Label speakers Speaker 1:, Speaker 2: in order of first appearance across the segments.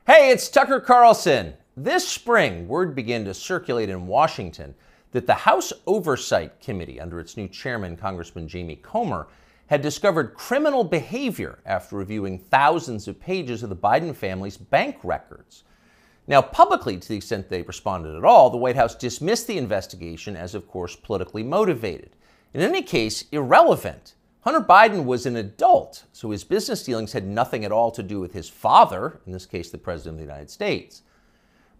Speaker 1: Hey, it's Tucker Carlson. This spring, word began to circulate in Washington that the House Oversight Committee, under its new chairman, Congressman Jamie Comer, had discovered criminal behavior after reviewing thousands of pages of the Biden family's bank records. Now, publicly, to the extent they responded at all, the White House dismissed the investigation as, of course, politically motivated. In any case, irrelevant. Hunter Biden was an adult, so his business dealings had nothing at all to do with his father, in this case, the President of the United States.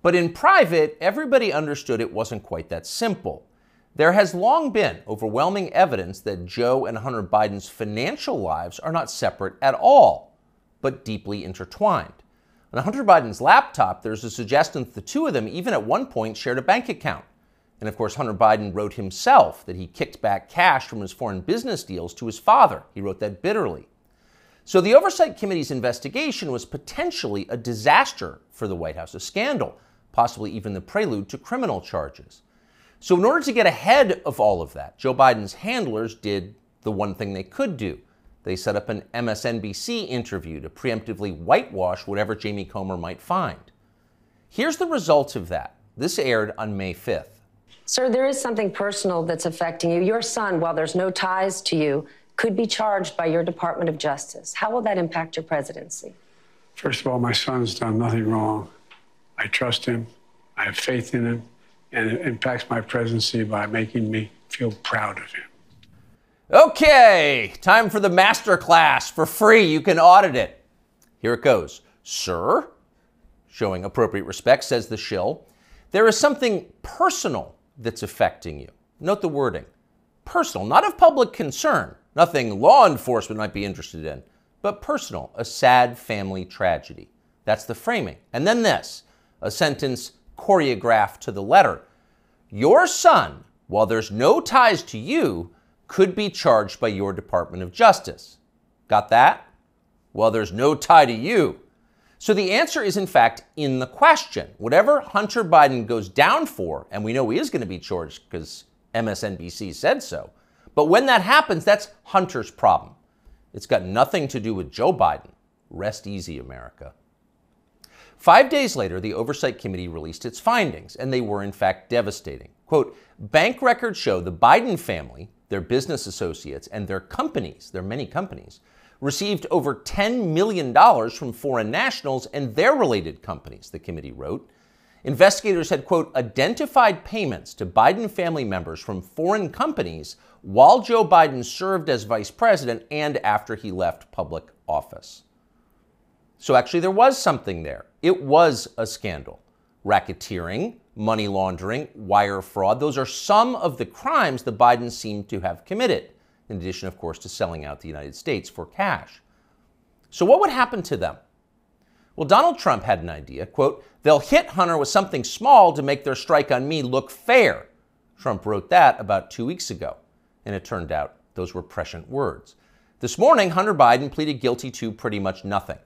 Speaker 1: But in private, everybody understood it wasn't quite that simple. There has long been overwhelming evidence that Joe and Hunter Biden's financial lives are not separate at all, but deeply intertwined. On Hunter Biden's laptop, there's a suggestion that the two of them even at one point shared a bank account. And of course, Hunter Biden wrote himself that he kicked back cash from his foreign business deals to his father. He wrote that bitterly. So the Oversight Committee's investigation was potentially a disaster for the White House, a scandal, possibly even the prelude to criminal charges. So in order to get ahead of all of that, Joe Biden's handlers did the one thing they could do. They set up an MSNBC interview to preemptively whitewash whatever Jamie Comer might find. Here's the result of that. This aired on May 5th.
Speaker 2: Sir, there is something personal that's affecting you. Your son, while there's no ties to you, could be charged by your Department of Justice. How will that impact your presidency?
Speaker 3: First of all, my son's done nothing wrong. I trust him. I have faith in him. And it impacts my presidency by making me feel proud of him.
Speaker 1: Okay, time for the master class for free. You can audit it. Here it goes. Sir, showing appropriate respect, says the shill, there is something personal that's affecting you. Note the wording. Personal, not of public concern, nothing law enforcement might be interested in, but personal, a sad family tragedy. That's the framing. And then this, a sentence choreographed to the letter. Your son, while there's no ties to you, could be charged by your Department of Justice. Got that? Well, there's no tie to you. So the answer is, in fact, in the question. Whatever Hunter Biden goes down for, and we know he is going to be charged because MSNBC said so, but when that happens, that's Hunter's problem. It's got nothing to do with Joe Biden. Rest easy, America. 5 days later, the Oversight Committee released its findings, and they were, in fact, devastating. Quote, bank records show the Biden family, their business associates, and their companies, their many companies, received over $10 million from foreign nationals and their related companies, the committee wrote. Investigators had, quote, identified payments to Biden family members from foreign companies while Joe Biden served as vice president and after he left public office. So actually there was something there. It was a scandal. Racketeering, money laundering, wire fraud, those are some of the crimes the Bidens seem to have committed, in addition, of course, to selling out the United States for cash. So what would happen to them? Well, Donald Trump had an idea, quote, they'll hit Hunter with something small to make their strike on me look fair. Trump wrote that about 2 weeks ago, and it turned out those were prescient words. This morning, Hunter Biden pleaded guilty to pretty much nothing.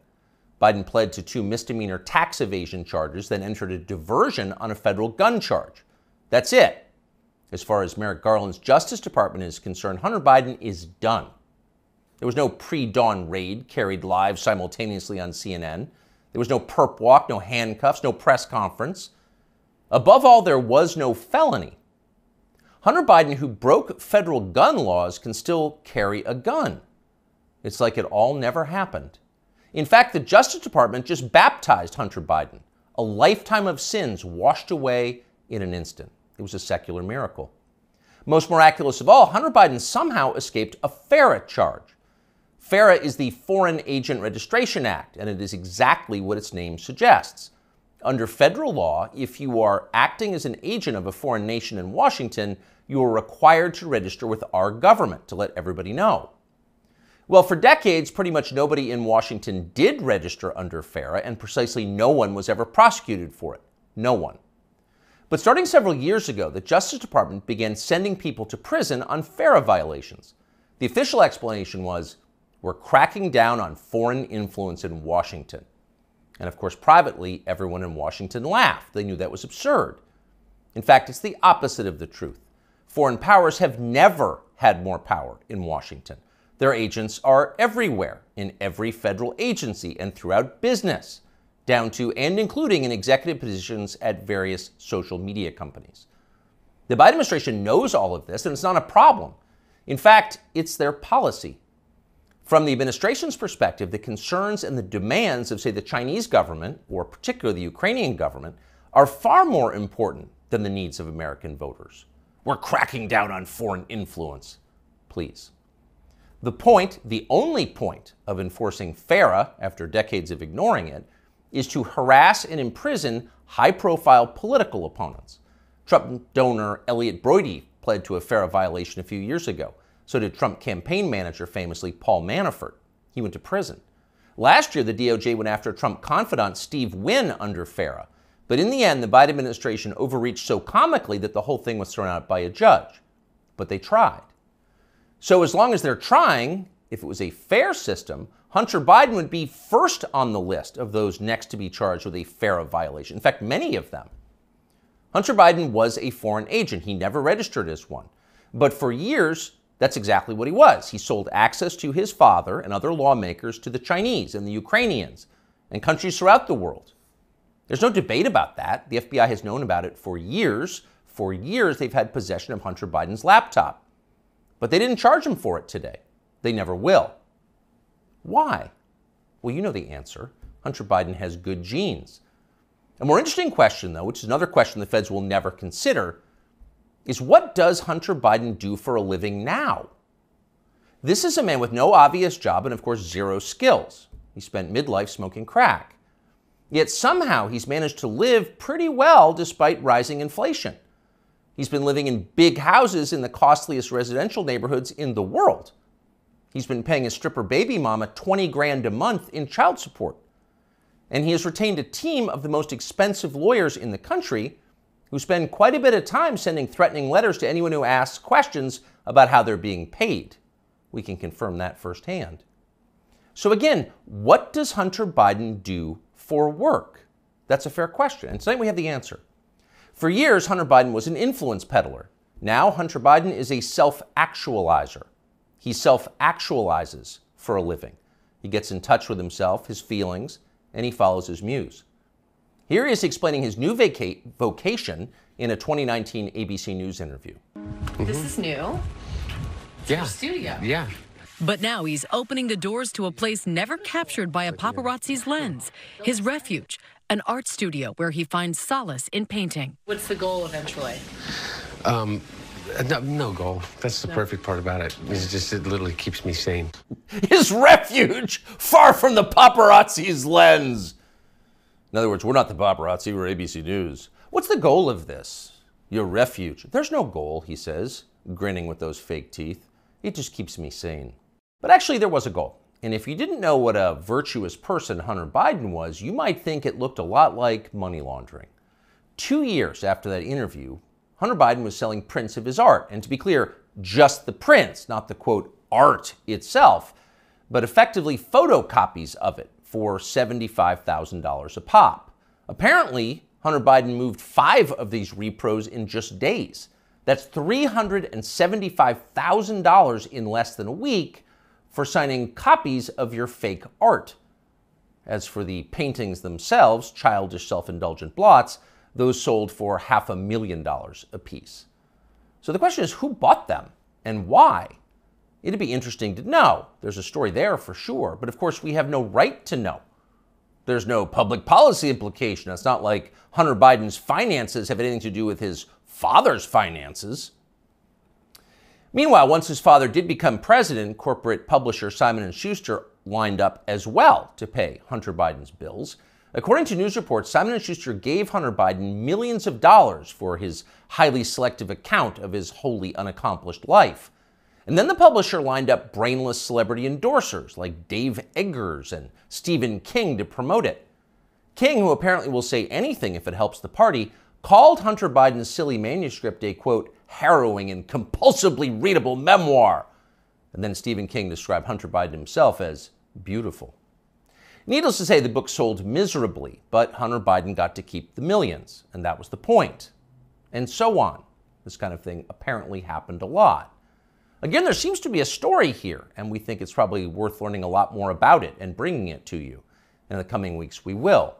Speaker 1: Biden pled to 2 misdemeanor tax evasion charges, then entered a diversion on a federal gun charge. That's it. As far as Merrick Garland's Justice Department is concerned, Hunter Biden is done. There was no pre-dawn raid carried live simultaneously on CNN. There was no perp walk, no handcuffs, no press conference. Above all, there was no felony. Hunter Biden, who broke federal gun laws, can still carry a gun. It's like it all never happened. In fact, the Justice Department just baptized Hunter Biden, a lifetime of sins washed away in an instant. It was a secular miracle. Most miraculous of all, Hunter Biden somehow escaped a FARA charge. FARA is the Foreign Agent Registration Act, and it is exactly what its name suggests. Under federal law, if you are acting as an agent of a foreign nation in Washington, you are required to register with our government to let everybody know. Well, for decades, pretty much nobody in Washington did register under FARA, and precisely no one was ever prosecuted for it. No one. But starting several years ago, the Justice Department began sending people to prison on FARA violations. The official explanation was, we're cracking down on foreign influence in Washington. And of course, privately, everyone in Washington laughed. They knew that was absurd. In fact, it's the opposite of the truth. Foreign powers have never had more power in Washington. Their agents are everywhere, in every federal agency and throughout business. down to and including in executive positions at various social media companies. The Biden administration knows all of this, and it's not a problem. In fact, it's their policy. From the administration's perspective, the concerns and the demands of, say, the Chinese government, or particularly the Ukrainian government, are far more important than the needs of American voters. We're cracking down on foreign influence. Please. The point, the only point of enforcing FARA, after decades of ignoring it, is to harass and imprison high-profile political opponents. Trump donor Elliot Broidy pled to a FARA violation a few years ago. So did Trump campaign manager, famously Paul Manafort. He went to prison. Last year, the DOJ went after Trump confidant Steve Wynn under FARA. But in the end, the Biden administration overreached so comically that the whole thing was thrown out by a judge. But they tried. So as long as they're trying, if it was a fair system, Hunter Biden would be first on the list of those next to be charged with a FARA violation. In fact, many of them. Hunter Biden was a foreign agent. He never registered as one. But for years, that's exactly what he was. He sold access to his father and other lawmakers to the Chinese and the Ukrainians and countries throughout the world. There's no debate about that. The FBI has known about it for years. For years, they've had possession of Hunter Biden's laptop. But they didn't charge him for it today. They never will. Why? Well, you know the answer. Hunter Biden has good genes. A more interesting question, though, which is another question the feds will never consider, is what does Hunter Biden do for a living now? This is a man with no obvious job and, of course, zero skills. He spent midlife smoking crack. Yet somehow he's managed to live pretty well despite rising inflation. He's been living in big houses in the costliest residential neighborhoods in the world. He's been paying his stripper baby mama $20,000 a month in child support. And he has retained a team of the most expensive lawyers in the country who spend quite a bit of time sending threatening letters to anyone who asks questions about how they're being paid. We can confirm that firsthand. So again, what does Hunter Biden do for work? That's a fair question, and tonight we have the answer. For years, Hunter Biden was an influence peddler. Now, Hunter Biden is a self-actualizer. He self-actualizes for a living. He gets in touch with himself, his feelings, and he follows his muse. Here he is explaining his new vocation in a 2019 ABC News interview.
Speaker 4: This is new. It's your studio.
Speaker 5: Yeah.
Speaker 6: But now he's opening the doors to a place never captured by a paparazzi's lens, his refuge, an art studio where he finds solace in painting.
Speaker 4: What's the goal eventually?
Speaker 5: No goal. That's the perfect part about it. It's just, it literally keeps me sane.
Speaker 1: His refuge, far from the paparazzi's lens. In other words, we're not the paparazzi, we're ABC News. What's the goal of this? Your refuge. There's no goal, he says, grinning with those fake teeth. It just keeps me sane. But actually, there was a goal. And if you didn't know what a virtuous person Hunter Biden was, you might think it looked a lot like money laundering. 2 years after that interview, Hunter Biden was selling prints of his art. And to be clear, just the prints, not the, quote, art itself, but effectively photocopies of it for $75,000 a pop. Apparently, Hunter Biden moved 5 of these repros in just days. That's $375,000 in less than a week for signing copies of your fake art. As for the paintings themselves, childish self-indulgent blots, those sold for $500,000 apiece. So the question is, who bought them and why? It'd be interesting to know. There's a story there for sure, but of course we have no right to know. There's no public policy implication. It's not like Hunter Biden's finances have anything to do with his father's finances. Meanwhile, once his father did become president, corporate publisher Simon & Schuster lined up as well to pay Hunter Biden's bills. According to news reports, Simon & Schuster gave Hunter Biden millions of dollars for his highly selective account of his wholly unaccomplished life. And then the publisher lined up brainless celebrity endorsers like Dave Eggers and Stephen King to promote it. King, who apparently will say anything if it helps the party, called Hunter Biden's silly manuscript a, quote, harrowing and compulsively readable memoir. And then Stephen King described Hunter Biden himself as beautiful. Needless to say, the book sold miserably, but Hunter Biden got to keep the millions, and that was the point. And so on. This kind of thing apparently happened a lot. Again, there seems to be a story here, and we think it's probably worth learning a lot more about it and bringing it to you. In the coming weeks, we will.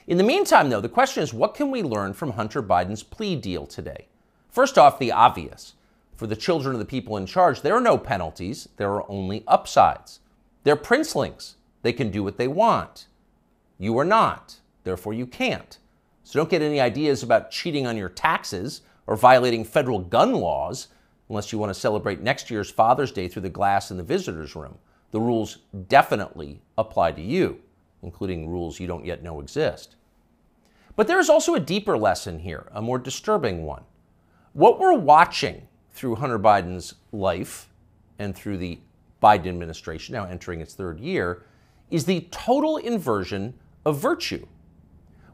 Speaker 1: In the meantime, though, the question is, what can we learn from Hunter Biden's plea deal today? First off, the obvious. For the children of the people in charge, there are no penalties. There are only upsides. They're princelings. They can do what they want. You are not. Therefore, you can't. So don't get any ideas about cheating on your taxes or violating federal gun laws unless you want to celebrate next year's Father's Day through the glass in the visitor's room. The rules definitely apply to you, including rules you don't yet know exist. But there is also a deeper lesson here, a more disturbing one. What we're watching through Hunter Biden's life and through the Biden administration, now entering its third year, is the total inversion of virtue.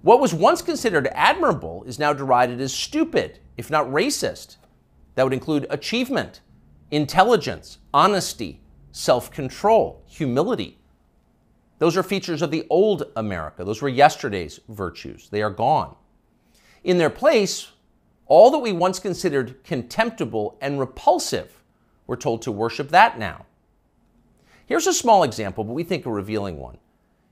Speaker 1: What was once considered admirable is now derided as stupid, if not racist. That would include achievement, intelligence, honesty, self-control, humility. Those are features of the old America. Those were yesterday's virtues. They are gone. In their place, all that we once considered contemptible and repulsive, we're told to worship that now. Here's a small example, but we think a revealing one.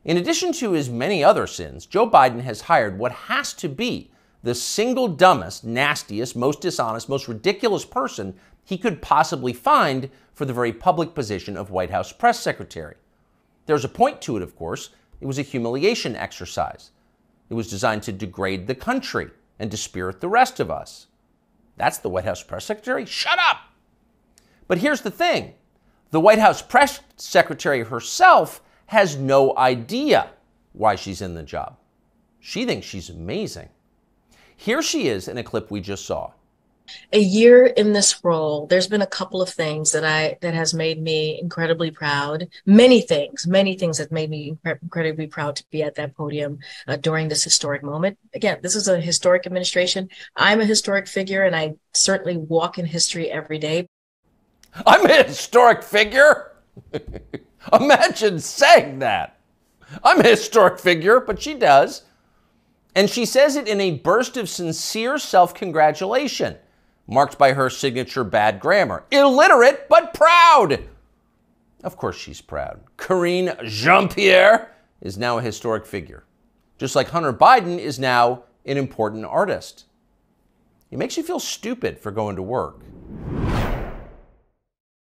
Speaker 1: In addition to his many other sins, Joe Biden has hired what has to be the single dumbest, nastiest, most dishonest, most ridiculous person he could possibly find for the very public position of White House press secretary. There's a point to it, of course. It was a humiliation exercise. It was designed to degrade the country and dispirit the rest of us. That's the White House press secretary? Shut up! But here's the thing. The White House press secretary herself has no idea why she's in the job. She thinks she's amazing. Here she is in a clip we just saw.
Speaker 7: A year in this role, there's been a couple of things that has made me incredibly proud. Many things that made me incredibly proud to be at that podium during this historic moment. Again, this is a historic administration. I'm a historic figure, and I certainly walk in history every day.
Speaker 1: I'm a historic figure? Imagine saying that. I'm a historic figure, but she does. And she says it in a burst of sincere self-congratulation, marked by her signature bad grammar. Illiterate, but proud. Of course she's proud. Karine Jean-Pierre is now a historic figure, just like Hunter Biden is now an important artist. It makes you feel stupid for going to work.